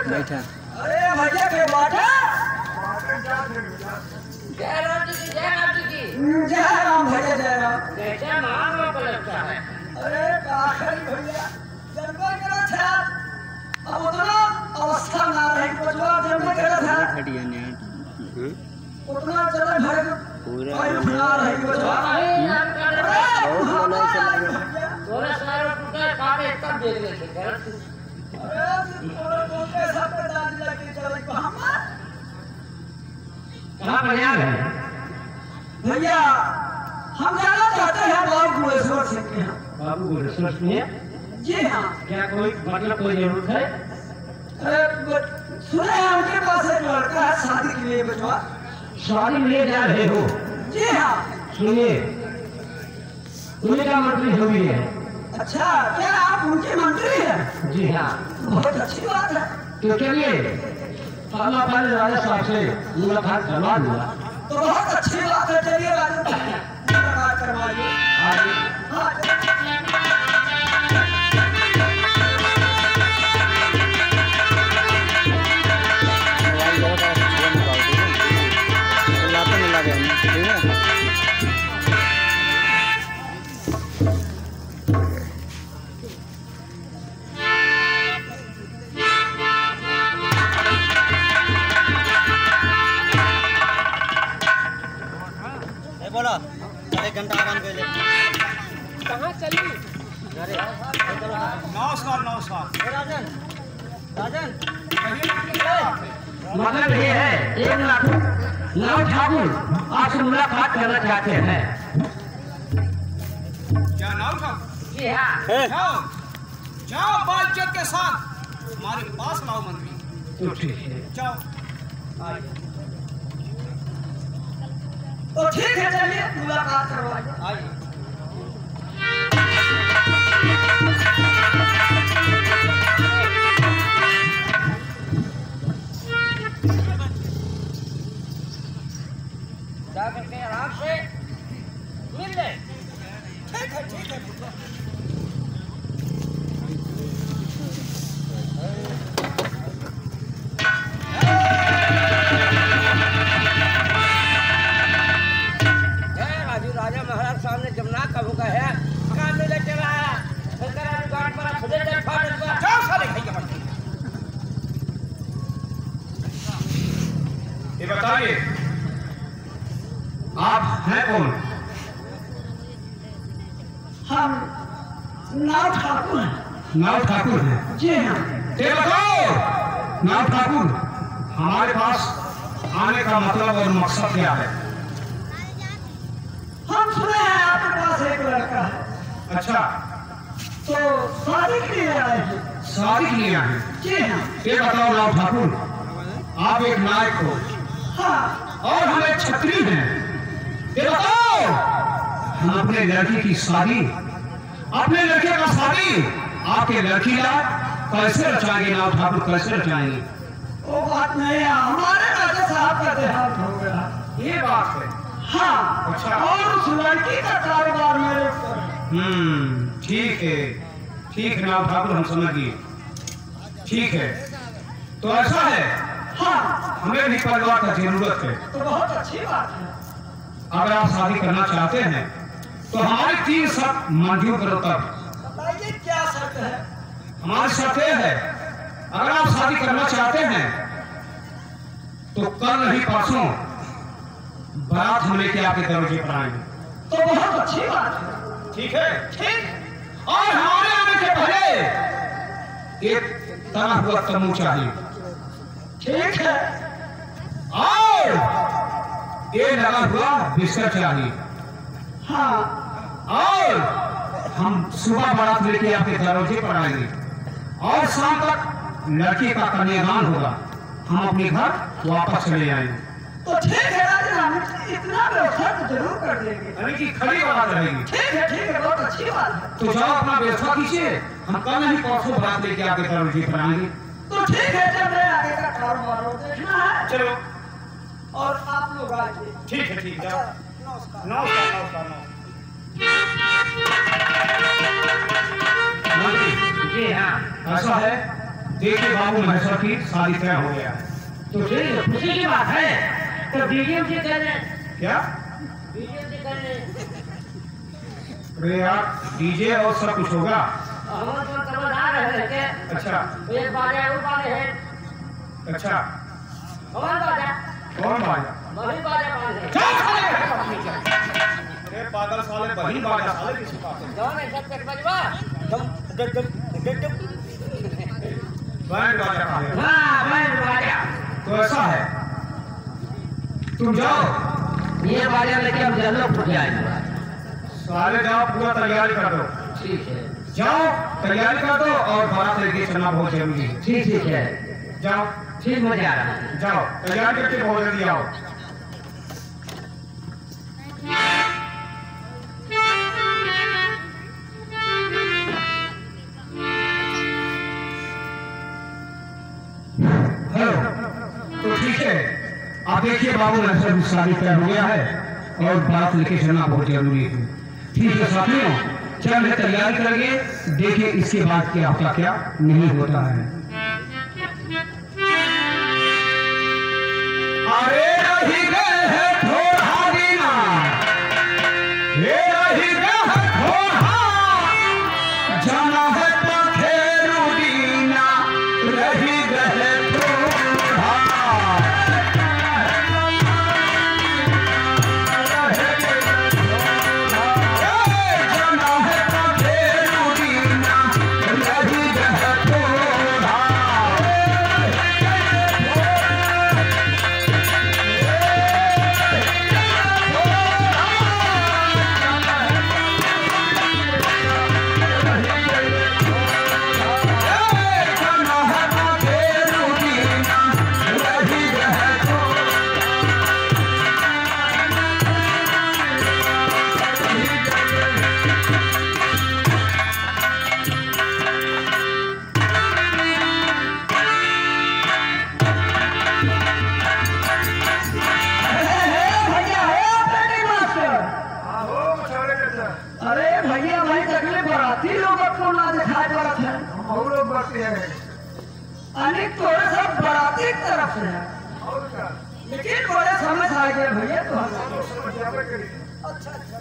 बैठा। अरे भैया के बाटा जय राम जी की जय राम जी की जय राम भैया जय राम। कैसा नाम आपको लगता है? अरे काखरी भैया जन्म करा था अब उतना अवस्था ना रही बचवा जन्म करा था हटिया ने उतना चला भर पूरा ना रही बचवा। नहीं नाम का बहुत बोला चला गया। थोड़ा सारा टूटा काटे तब देख लेते घर अरे और कोटे सब पे दादी लगी चले कहां कहां बढ़िया है भैया हम जाना चाहते हैं बाबू गुलेश्वर सिंह के यहाँ। बाबू गुलेश्वर सिंह जी हाँ। क्या कोई मतलब कोई जरूरत है? अरे सुने हैं उनके पास एक लड़का है शादी के लिए बचवा। शादी ले जा रहे हो? जी हाँ। सुनिए तुम्हें क्या मंत्री हुई है? अच्छा क्या आप उनके मंत्री हैं? जी हाँ। बहुत अच्छी बात है। तो चलिए पहला पहले राजा साहब से मुलाकात करवा दूंगा। तो बहुत अच्छी बात है चलिए राजा मुलाकात करवाइए। आगे हाँ मोबाइल बहुत अच्छा निकाल दो लाते में लगे ठीक है। बोलो 1 घंटा आराम कर ले। कहाँ चली? नमस्कार नमस्कार। राजन राजन मतलब ये है एक लाभ ठाकुर आपसे मुलाकात करना चाहते हैं। क्या नाम था? जी हाँ। जाओ जाओ बालचंद के साथ हमारे पास लाओ मंत्री। तो ठीक है जाओ। तो ठीक है चलिए मुलाकात करवाइए। आइए जा करके आराम से मिल ले। ठीक है ठीक है। राजा महाराज सामने जमुना का भूखा है काम में लेके रहा दुकान पर खुदे जा फाड़ दो। जाओ साले भैया बन। ये बताइए आप हैं कौन? हम नाव ठाकुर हैं। नाव ठाकुर हैं। जी हाँ। ये बताओ नाव ठाकुर हमारे पास आने का मतलब और मकसद क्या है? हम सुने हैं आपके पास एक लड़का है अच्छा तो शादी के लिए आए हैं। शादी के लिए आए हैं। जी हाँ। ये बताओ नाव ठाकुर आप एक नायक हो हाँ और हम एक छत्री हैं। ये बताओ हम अपने लड़की की शादी अपने लड़के का शादी आपके लड़की का कैसे रचाएंगे? नाव ठाकुर कैसे रचाएंगे? वो बात नहीं है हमारे राजा साहब का देहांत हो गया। ये बात है। हाँ अच्छा। और उस लड़की का कारोबार मेरे ऊपर है। ठीक है नाव ठाकुर हम समझ गए। ठीक है तो ऐसा है हाँ हमें भी परिवार का जरूरत है। तो बहुत अच्छी बात है। अगर आप शादी करना चाहते हैं तो हमारी 3 शर्त मंजूर करो तब। बताइए क्या शर्त है? हमारी शर्त यह है अगर आप शादी करना चाहते हैं तो कल नहीं परसों बारात हम लेके आपके दरवाजे पर आएंगे। तो बहुत अच्छी बात है। ठीक है ठीक और हमारे आने के पहले एक तना हुआ तम्बू चाहिए ठीक है। और ये लगा हुआ बिस्तर चाहिए। हाँ और हम सुबह बारात लेके आपके दरवाजे पर आएंगे और शाम तक लड़की का कन्यादान होगा। हम अपने घर वापस चले आएंगे। तो ठीक है राजा इतना व्यवस्था तो जरूर कर देंगे। यानी कि खड़ी बात रहेगी। ठीक है बहुत अच्छी बात है। तो जाओ अपना व्यवस्था कीजिए हम कल नहीं परसों बारात लेके आपके दरवाजे पर आएंगे। तो ठीक है जब मैं आगे का कारोबार देखना है चलो और आप लोग आइए। ठीक है जाओ। नमस्कार। नमस्कार मंत्री जी हाँ। ऐसा है देखिए बाबू महेश्वर की शादी तय हो गया है। तो फिर खुशी की बात है। तो डीजे जी कह रहे हैं, क्या? डीजे जी कह रहे हैं, अरे यार डीजे और सब कुछ होगा। हम तो तबला रहे हैं के। अच्छा एक बाजे वो बाजे है। अच्छा कौन बाजा? कौन बाजा? वही बाजा बाजे। चल साले! अरे पागल साले वही बाजा साले किसी बात है। कौन है सब कर बजवा? बैंड बाजा कहाँ है? हां बैंड बाजा। तो ऐसा है तुम जाओ ये बाजा लेके हम जल्लो फुट जाएंगे। साले जाओ पूरा तैयारी कर दो। ठीक है। जाओ तैयारी कर दो और बारात लेके चलना बहुत जरूरी है। ठीक है। जाओ ठीक मजा आ रहा है। जाओ तैयारी करके बहुत जल्दी आओ। हेलो तो ठीक है आप देखिए बाबू महेश्वर की शादी तय हो गया है और बारात लेके चलना बहुत जरूरी है। ठीक है साथियों चल तैयारी करेंगे देखिए इसके बाद क्या क्या नहीं होता है। अरे रही गए हैं थोड़ा दीना, ये रही गए हैं थोड़ा, जाना है पखेरु दीना, रही गए थोड़ा। जाना है पखेरु दीना, रही गए थोड़ा। अरे भैया भाई तकलीफ बराती लोग को ना दिखाई पड़त है। हम लोग बढ़ते हैं अनेक थोड़े सब बराती की तरफ से है और क्या लेकिन बड़े समझ आ गए भैया तो समझावे करिए। अच्छा अच्छा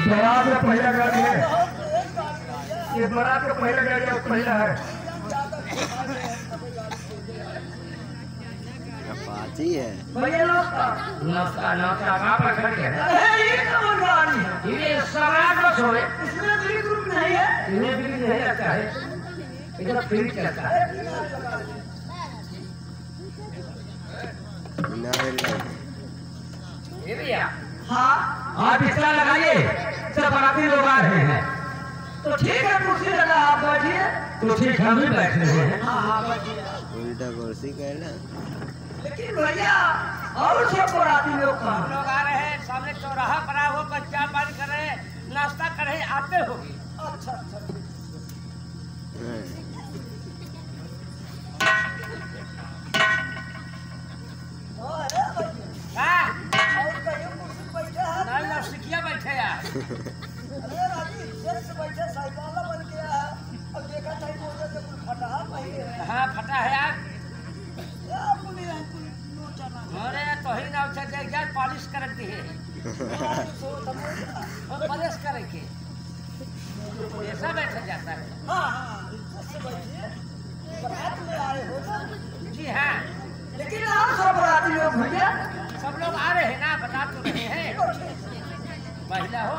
बारात का पहला गाड़ी है ये बारात का पहला गाड़ी है पहला है अपाची है। भैया नमस्कार। नमस्कार कहाँ पर खड़े हैं? अरे ये कौन गाड़ी है? ये सम्राट बस हो रहे। इसमें भी ग्रुप नहीं है। इन्हें भी नहीं लगता है। इधर फ्री चलता है। ये भैया हाँ आप इतना लगाइए सब बराती लोग आ रहे हैं। तो ठीक है कुर्सी लगा आप बैठिए। तो ठीक हम भी बैठ रहे हैं। हाँ हाँ बैठिए। उल्टा कुर्सी कहना। लेकिन भैया और सब बराती लोग कहाँ? लोग आ रहे हैं सामने चौराहा बना हुआ बच्चा पानी कर रहे हैं नाश्ता कर रहे हैं आते होगी। अच्छा अच्छा हाँ। अरे भैया हाँ और कहीं कुर्सी पे बैठे हैं? नहीं नौसिखिया बैठे यार। अरे राजी इज्जत से बैठे साइकिल बन गया है। अब देखा था कि वजह से कुछ फटा पहले है। हाँ फटा है यार। या पुली है पुली नोचा ना। अरे तो ही ना उठे देख जाए पॉलिश कर दी है सो समझ और पॉलिश करेंगे ऐसा बैठा जाता है। हाँ हाँ इज्जत से बैठिए। बारात में आए हो ना। जी हाँ लेकिन और सब बराती लोग भैया सब लोग आ रहे हैं ना बता तो रहे हैं महिला हो